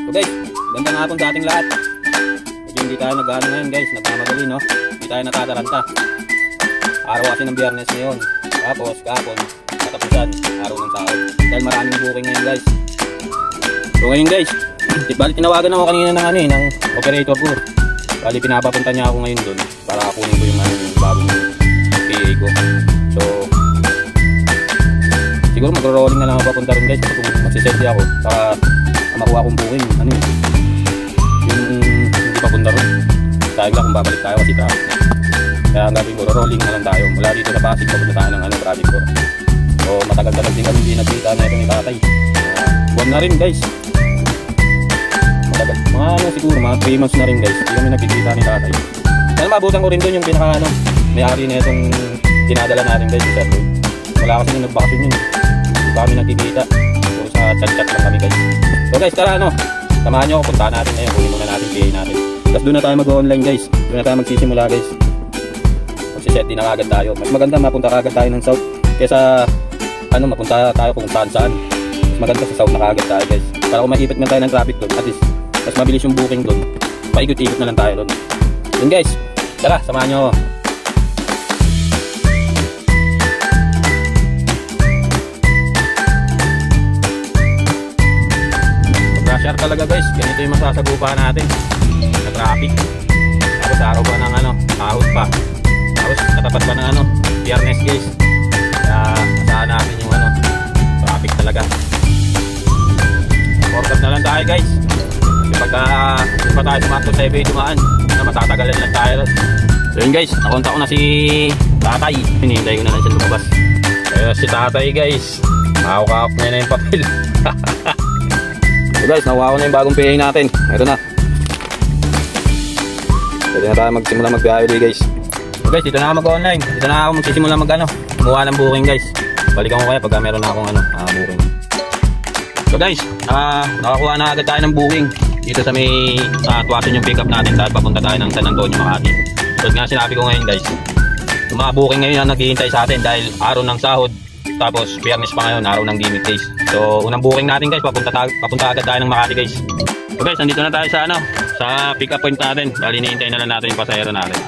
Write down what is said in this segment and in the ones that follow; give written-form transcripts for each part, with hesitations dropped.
So guys, gandang hapon sa ating lahat. Medyo hindi tayo nag-ano ngayon guys, nagmamadali no. Hindi tayo natataranta. Araw kasi ng Biyernes ngayon. Tapos kahapon, katapusan, araw ng sahod. Dahil maraming booking ngayon guys. So ngayon guys, bali tinawagan ako kanina ng ng operator ko. Bali pinapapunta niya ako ngayon doon para kunin ko yung yung bagong PA ko. So siguro magro-rolling na lang ako papunta rin guys kasi kung magsisenti ako para makuha kong booking yung hindi papunta rin. Dahil lang kung babalik tayo kasi traffic. Kaya ang gagawin ko, rolling na lang tayo. Mula dito sa Pasig, papunta tayo ng project ko. So matagal-tagal din kami hindi nagkita na ito ni tatay. Buwan na rin guys. Matagal. Mga siguro, mga 3 months na rin guys. Hindi kami nagkikita ni tatay. Dahil mabutan ko rin doon yung pinaka may-ari na itong dinadala natin guys. Wala kasi nung nagbakasyon yun. Hindi pa kami nagkikita. Puro sa chat-chat lang kami guys. So guys, tara samahan nyo ako. Puntahan natin ngayon. Kunin muna natin PA natin. Tapos doon na tayo mag-online guys. Doon na tayo magsisimula guys. Magsiset din na agad tayo. Mas maganda mapunta agad tayo ng south. Kesa mapunta tayo kung saan. Mas maganda sa south na agad tayo guys. Para kung maipit man tayo ng traffic doon. At least, mas mabilis yung booking doon. Paikot-ikot na lang tayo doon. Yun guys. Tara, samahan nyo ako. Share talaga guys, ganito yung masasagupa natin sa traffic. Tapos araw pa ng ahot pa. Tapos katapat pa ng Biyernes guys. Kaya asahan natin yung traffic talaga. Forecast na lang tayo guys. Kasi pagka hindi pa tayo sumakto sa EBA dumaan, matatagalan lang tayo. So yun guys, nakontak ko na si tatay. Hinihintay ko na lang siya lumabas. Kaya si tatay guys, nakakakap niya na yung papel. So guys, nakuha ko na yung bagong PA natin. Ito na. Pwede na tayo magsimula magbiyahe ulit guys. So guys, dito na ako mag-online. Dito na ako magsisimula kumuha ng booking guys. Balikan ko kaya pagka meron na akong booking. So guys, nakakuha na agad tayo ng booking. Dito sa may Tuason yung pick up natin dahil papunta tayo ng San Antonio, Makati. So nga sinabi ko ngayon guys, yung mga booking ngayon na naghihintay sa atin dahil araw ng sahod. Tapos Biyernes pa ngayon, araw ng gimmick days. So unang booking natin guys, papunta agad tayo ng Makati guys. So guys, nandito na tayo sa pick up point natin. Bali hinihintay na lang natin yung pasahero natin.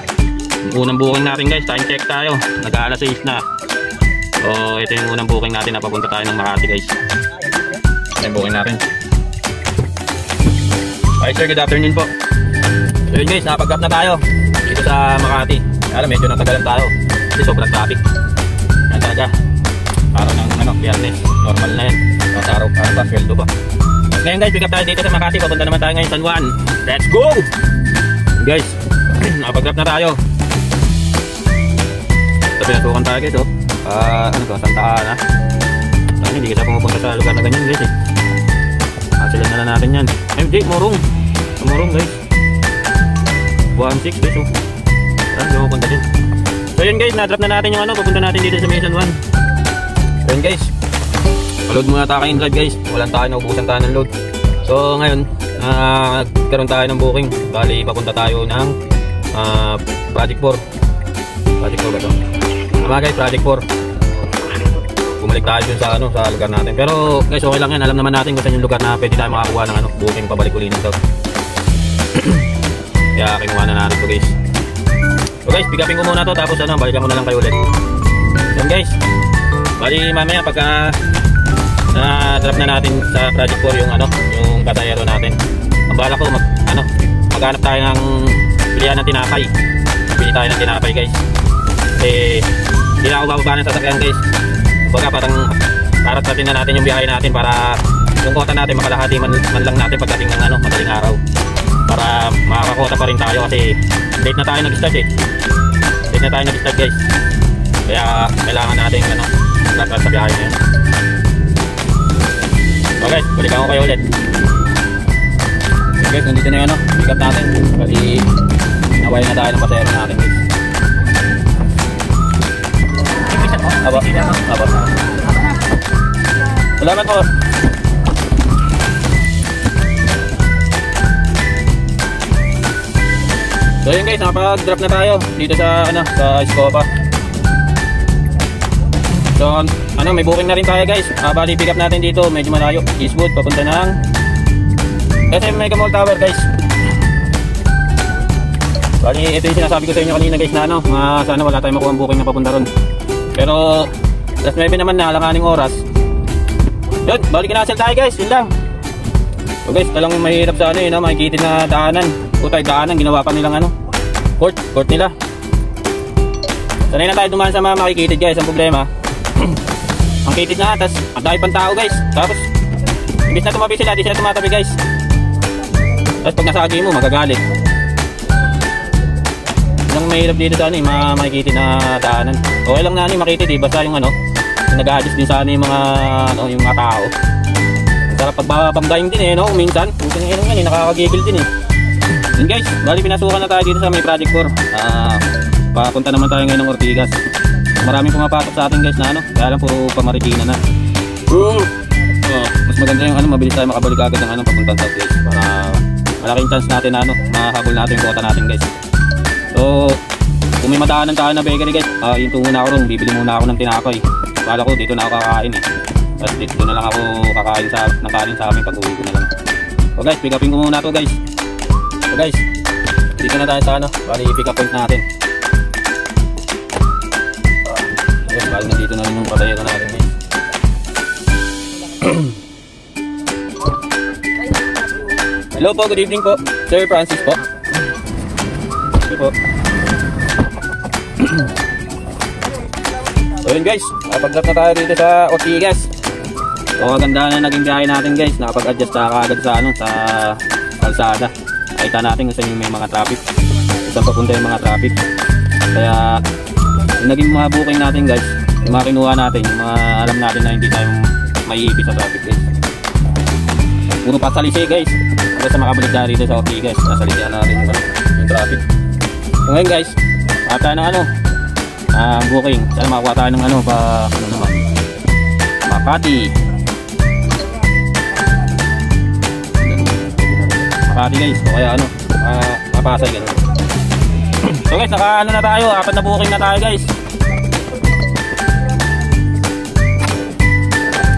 Yung unang booking natin guys, time check tayo. Nag-aalas 6 na. So ito yung unang booking natin na papunta tayo ng Makati guys. Ito yung booking natin. Hi sir, good afternoon po. So yun guys, napag-up na tayo dito sa Makati. Alam, medyo natagalan tayo kasi sobrang traffic. Yan talaga. Araw ng Biyernes, normal na yan. Sa araw pa, sweldo pa. Ngayon guys, pick up tayo dito sa Makati. Papunta naman tayo ngayon San Juan. Let's go! Guys, nakapag-grab na tayo. Ito pinatukan tayo guys Santa Ana. Hindi kasi pumupunta sa lugar na ganyan guys Asilan na lang natin yan. Hindi, Morong guys 1.6 guys Hindi pupunta din. So yun guys, na-drop na natin yung papunta natin dito sa San Juan. Ayun guys, load muna tayo in drive guys. Walang tayo, naubusan tayo ng load. So ngayon, nagkaroon tayo ng booking. Bali, papunta tayo ng Project 4. Project 4 ba ito? Tama guys, Project 4. Bumalik tayo dun sa lugar natin. Pero guys, okay lang yan. Alam naman natin kung saan yung lugar na pwede tayo makakuha ng booking pabalik-uli ng south. Kaya kinuha na natin ito guys. So guys, pick upin ko muna to. Tapos balikan ko na lang kayo ulit. Yan guys. Bali mamaya pagka na-drop na natin sa Project 4 yung pasahero natin. Ang bala ko maghanap tayo ng pilihan ng tinapay. Pili tayo ng tinapay guys. Kasi hindi na ako bababa ng sasakyan guys. Kumbaga parang paratratin na natin yung biyahe natin para yung kota natin makalahati man lang natin pagdating ng madaling araw. Para makakakota pa rin tayo kasi late na tayo nag-start Late na tayo nag-start guys. Kaya kailangan natin lahat sa biyahe na yun. Okay, balikan ko kayo ulit. Okay, nandito na yun pick up natin. Bali naway na tayo ng pasahero natin guys. Aba. Salamat po. So yun guys, nakapag-drop na tayo dito sa Escopa. So may booking na rin tayo guys. Bali pick up natin dito, medyo malayo. Eastwood papunta ng Kasi Mega Mall Tower guys. Bali, ito yung sinasabi ko sa inyo kanina guys na ano, sana wala tayong makuha ang booking na papunta ron. Pero, last 9 naman na, alanganing oras. Yun, bali kinasal tayo guys, yun lang. So guys, talang mahirap sa ano yun, makikitid na daanan. Putay, daanan, ginawa pa nilang ano, court nila. Sanay na tayo dumaan sa mga makikitid guys, ang problema. Ang kitid na, tas ang dahil pang tao guys. Tapos, imbis na tumabi sila, di sila tumatabi guys. Tapos pag nasagi mo, magagalit. Ang mahirap dito sa ano, makikitid na daanan. Okay lang na ano, makitid eh, basta yung ano, nag-a-adjust din sa ano yung mga, ano, yung mga tao. Ang sarap pagbabanggayin din eh, no, minsan. Puto ng inong yan eh, nakakagigil din eh. Yun guys, bali pinasukan na tayo dito sa may Project 4. Papunta naman tayo ngayon ng Ortigas. Maraming pumapasok sa atin guys na ano, kaya lang puro pamarikina na. Mas maganda yung ano, mabilis tayo makabalik agad ng ano, papuntang South guys. Para malaking chance natin na ano, mahabol natin yung kota natin guys. So, kung may madaanan tayo na bakery guys, yung tunguna ako ron, bibili muna ako ng tinapay. Kala ko dito na ako kakain eh. At dito na lang ako kakain ng kanin sa amin pag uwi ko na lang. So guys, pick upin ko muna to guys. So guys, dito na tayo sa ano, bali pick up point natin. Guys, bali nandito na rin yung patayero natin guys. Hello po, good evening po. Sir Francis po. Hello po. So yun guys, nakapag-drop na tayo dito sa Ortigas. So maganda na naging biyahe natin guys. Nakapag-adjust na kaagad sa ano, sa kalsada. Nakita natin kung saan yung may mga traffic, saan papunta yung mga traffic. Kaya yung naging mga booking natin guys, yung mga kinuha natin, yung mga alam natin na hindi tayo maiipit sa traffic guys. Puro pasalisi guys, hanggang sa makabalik tayo dito sa Ortigas. Nasalisihan natin yung traffic. So ngayon guys, mata ng ano, booking. Sana makakuha tayo ng ano pa, ano naman, Makati guys, o kaya ano, Mapasay gano'n. So guys, naka ano na tayo, 4 na booking na tayo guys.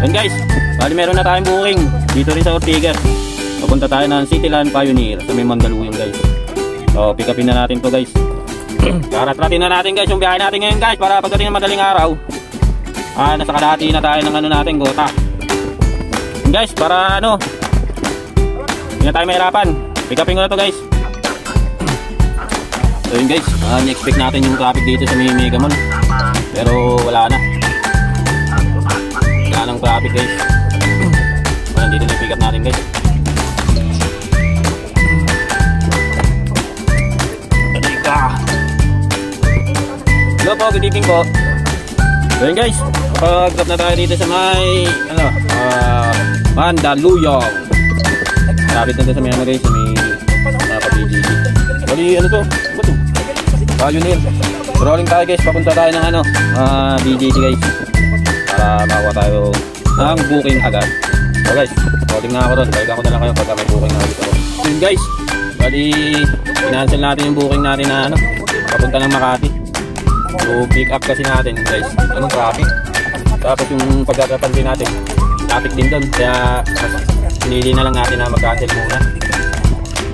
Yan guys, bali meron na tayong booking dito rin sa Ortigas. Papunta tayo ng Cityland Pioneer sa may Mandaluyong guys. So pick upin na natin to guys. Karatratin na natin guys yung biyahe natin ngayon guys, para pagdating ng madaling araw nasa kalahati na tayo ng ano natin, gota. Yun guys, para ano, hindi na tayo mahirapan. Pick upin ko na to guys. So yun guys, ni-expect natin yung traffic dito sa may Mega Mall, pero wala na. Wala nang traffic guys. Dito na yung pick up natin guys. Hello po, good evening po. So yun guys, pag-drop na tayo dito sa may ano, Mandaluyong. Malapit na sa may ano guys, sa may BGC. Bali ano to? Ano to? Pioneer. Rolling tayo guys, papunta tayo ng ano, BGC guys, para makakuha tayo ng booking agad. So guys, rolling na ako ron. Balik ako na lang kayo pagka may booking na ulit ako. So yun guys, bali i-cancel natin yung booking natin na ano, papunta ng Makati. So pick up kasi natin guys, anong traffic. Tapos yung pagkakapansin natin, traffic din doon. Kaya pinili na lang natin na mag-cancel muna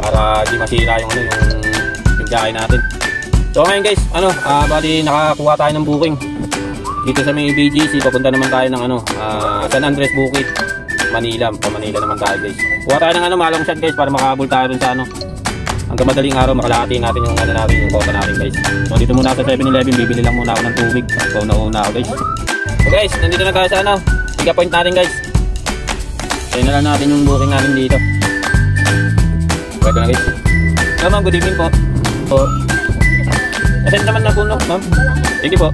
para di masira yung ano, yung biyahe natin. So ngayon guys, ano, bali nakakuha tayo ng booking dito sa may BGC. Papunta naman tayo ng ano, San Andres Bukid, Manila. Pa Manila naman tayo guys. Kuha tayo ng ano, malong shot guys, para makahabol tayo rin sa ano, hanggang madaling araw makalahati natin yung ano natin, yung kota natin guys. So dito muna sa 7-Eleven, bibili lang muna ako ng tubig. So nauna ako guys. So guys, nandito na tayo sa ano, pick up point natin guys. Tayo na lang natin yung booking natin dito. Pwede na guys. So ma'am, good evening po. So ascend naman na po no, ma'am. Thank you po.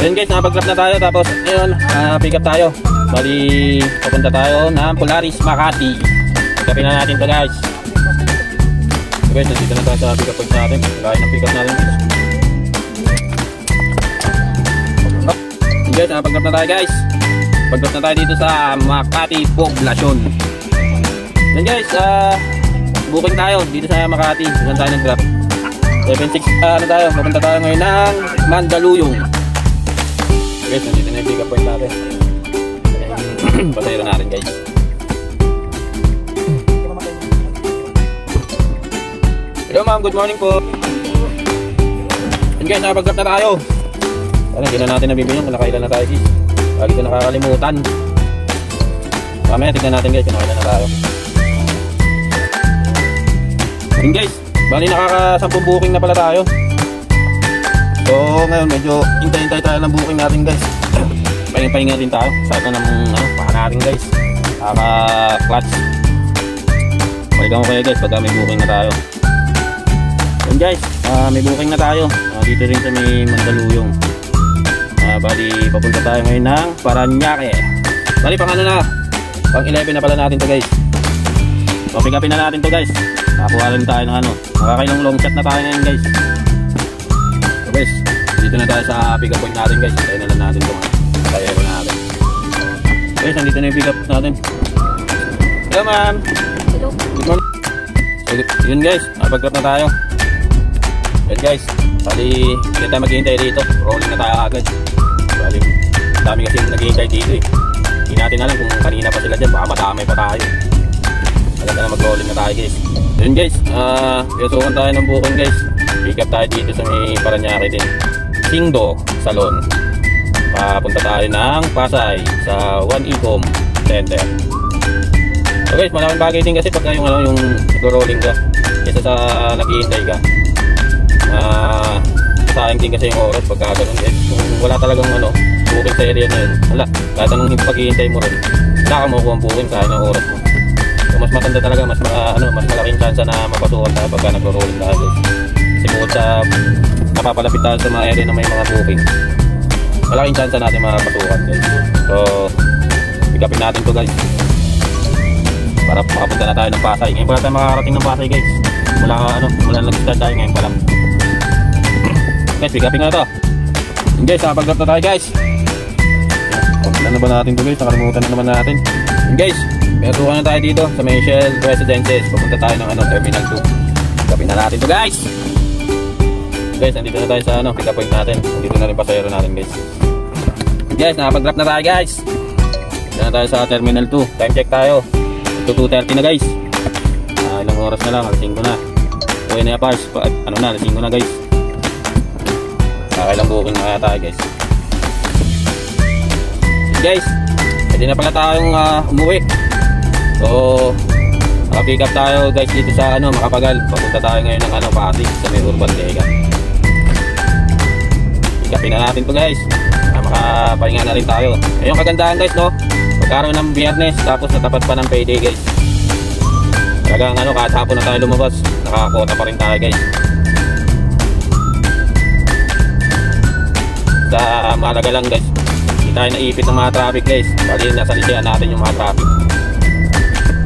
Then guys, nakapag-drop na tayo. Tapos ngayon, pick up tayo. Bali, papunta tayo ng Polaris, Makati. Pick upin na natin to guys. So guys, nandito na tayo sa pick up point natin. Kaya ng pick up natin guys. Guys, nakapag-drop na tayo guys. Pag-drop na tayo dito sa Makati Poblacion. Then guys, booking tayo dito sa Makati. Saan tayo nag-drop? 76, ano tayo? Papunta tayo ngayon ng Mandaluyong. Guys, nandito na yung pick up point natin. Pasayro natin guys. ma'am, good morning po. Yun guys, nakapag-grab na tayo. Ano, hindi na natin nabibigyan kung nakailan na tayo guys. Lagi ko nakakalimutan. Mamaya tignan natin guys kung nakailan na tayo. Yun guys, bali nakaka-10 booking na pala tayo. So ngayon medyo hintay-hintay tayo ng booking natin guys. Pahinga din tayo. Sa ito ng paha natin guys. Nakaka-clutch. Balikan ko kayo guys pagka may booking na tayo. Yun guys, may booking na tayo. Dito rin sa may Mandaluyong. Bali papunta tayo ngayon ng Paranaque. Bali pang ano na, pang 11 na pala natin to guys. So pick upin na natin to guys. Nakakuha rin tayo ng ano, nakakailang long shot na tayo ngayon guys. So guys, dito na tayo sa pick up point natin guys. Tayo na lang natin itong kayero natin. Guys, nandito na yung pick up natin. Hello ma'am. Hello. Good morning. So yun guys, napag-grab na tayo. Yun guys, bali hindi tayo maghihintay dito. Rolling na tayo agad. Bali, dami kasi naghihintay dito eh. Hindi natin alam kung kanina pa sila dyan, baka madamay pa tayo. Maganda na mag-rolling na tayo guys. Yun guys, piyasukan tayo ng booking guys. Pick up tayo dito sa may Paranaque din. Singdo Salon. Papunta tayo ng Pasay sa One Ecom Center. So guys, malaking bagay din kasi pagka yung nag-rolling ka kaysa sa naghihintay ka. Sayang din kasi yung oras pagka ganun guys. Kung wala talagang booking sa area na yun, wala, kahit anong paghihintay mo rin, wala ka makukuha ang booking, sayang ang oras mo. So mas maganda talaga, mas malaking chance na mapasukan tayo pagka nagro-rolling tayo guys. Kasi bukod sa napapalapit tayo sa mga area na may mga booking, malaking chance natin mapasukan guys. So pick upin natin to guys para makapunta na tayo ng Pasay. Ngayon pala tayo makakarating ng Pasay guys. Mula nag-start tayo ngayon pa lang. Guys, pick upin na to. Yun guys, nakapag-grab na tayo guys. Ano ba natin to guys? Nakalimutan na naman natin. Yun guys, meron na tayo dito sa may Shell Residences. Papunta tayo ng Terminal 2. Pick upin na natin to guys. Guys, nandito na tayo sa pick up point natin. Nandito na rin pasayro natin guys. Guys, nakapag-grab na tayo guys. Nandito na tayo sa Terminal 2. Time check tayo. 2:30 na guys. Ilang oras na lang, alas 5 na. Uwi na pa, alas 5 na guys. Nakailang booking na kaya tayo guys. Guys, pwede na pala tayong umuwi. So naka-pick up tayo guys dito sa Macapagal. Papunta tayo ngayon ng Pasig sa may Urban Lega. Pick upin na natin to guys. Makapahinga na rin tayo. Ayun kagandahan guys pagkaroon ng Biyernes tapos natapat pa ng payday guys. Talagang kahit hapon na tayo lumabas, nakakota pa rin tayo guys. Sa mahalaga lang guys, hindi tayo naipit ng mga traffic guys. Bali nasa lisihan natin yung mga traffic.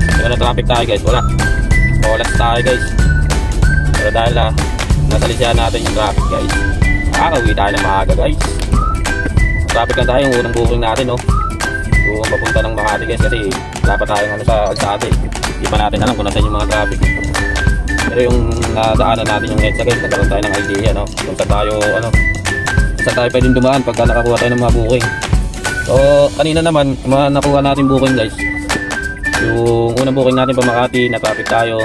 Kaya na traffic tayo guys, wala. Olas tayo guys. Pero dahil nasa lisihan natin yung traffic guys, nakakauwi tayo ng maaga guys. Traffic lang tayo yung unang booking natin yung papunta ng Makati guys kasi wala pa tayong sa Alsate. Hindi pa natin alam kung nasan yung mga traffic. Pero yung nadaanan natin yung EDSA guys, nagkaroon tayo ng idea kung saan tayo saan tayo pwedeng dumaan pagka nakakuha tayo ng mga booking. So kanina naman nakuha natin booking guys. Yung unang booking natin pa Makati, na traffic tayo.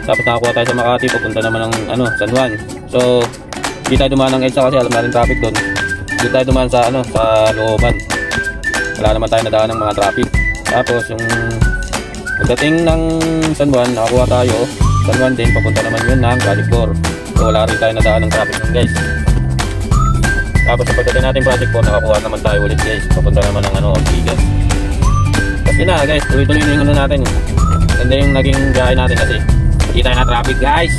Tapos nakakuha tayo sa Makati, papunta naman ng San Juan. So hindi tayo dumaan ng EDSA kasi alam natin traffic doon. Hindi tayo dumaan sa sa looban. Wala naman tayo nadaan ng mga traffic. Tapos yung pagdating ng San Juan, nakakuha tayo San Juan din, papunta naman yun ng Project 4. So wala rin tayo nadaan ng traffic nun guys. Tapos sa pagdating natin Project 4, nakakuha naman tayo ulit guys, papunta naman ng Ortigas. Kasi na guys, tuloy-tuloy na yung natin. Ganda yung naging biyahe natin kasi hindi tayo na traffic guys.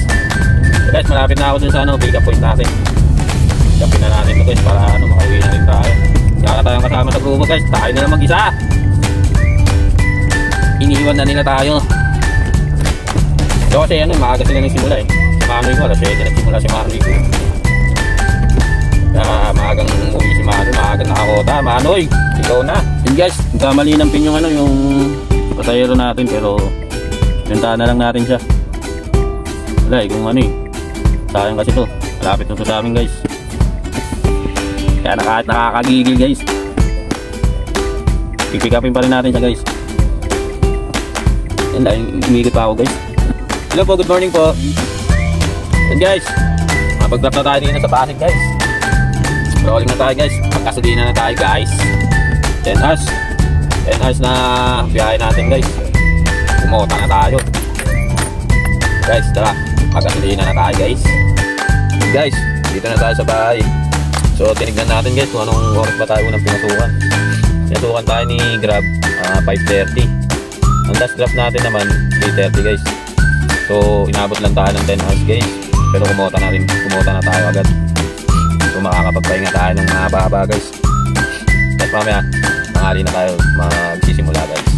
So guys, malapit na ako dun sa pick up point natin. Pick upin na natin guys para makauwi na rin tayo. Kaya tayong kasama sa grupo guys, tayo na lang mag-isa. Iniiwan na nila tayo. So kasi maaga sila nagsimula sa Manoy ko, alas 7 nagsimula si Manoy ko. Kaya maagang umuwi si Manoy, maagang nakakota. Manoy, ikaw na. Yun guys, nagkamali ng pin yung pasayero natin pero pinuntahan na lang natin siya. Wala kung sayang kasi to, malapit na to sa amin guys. Kaya nakakagigil guys. Pick upin pa rin natin siya guys. Yan, umikot pa ako guys. Hello po, good morning po. Yan guys, pag-drop na tayo dito sa Pasig guys. Rolling na tayo guys, magkasulina na tayo guys. 10 hours na biyahe natin guys. Kumota na tayo guys, tara, magkasulina na tayo guys. Guys, dito na tayo sa bahay. So tinignan natin guys kung anong oras ba tayo unang pinasukan. Pinasukan tayo ni Grab 5:30. Ang last drop natin naman 3:30 guys. So inabot lang tayo ng 10 hours guys. Pero kumota na tayo agad. So makakapagpahinga tayo ng mahaba guys. At mamaya tanghali na tayo magsisimula guys.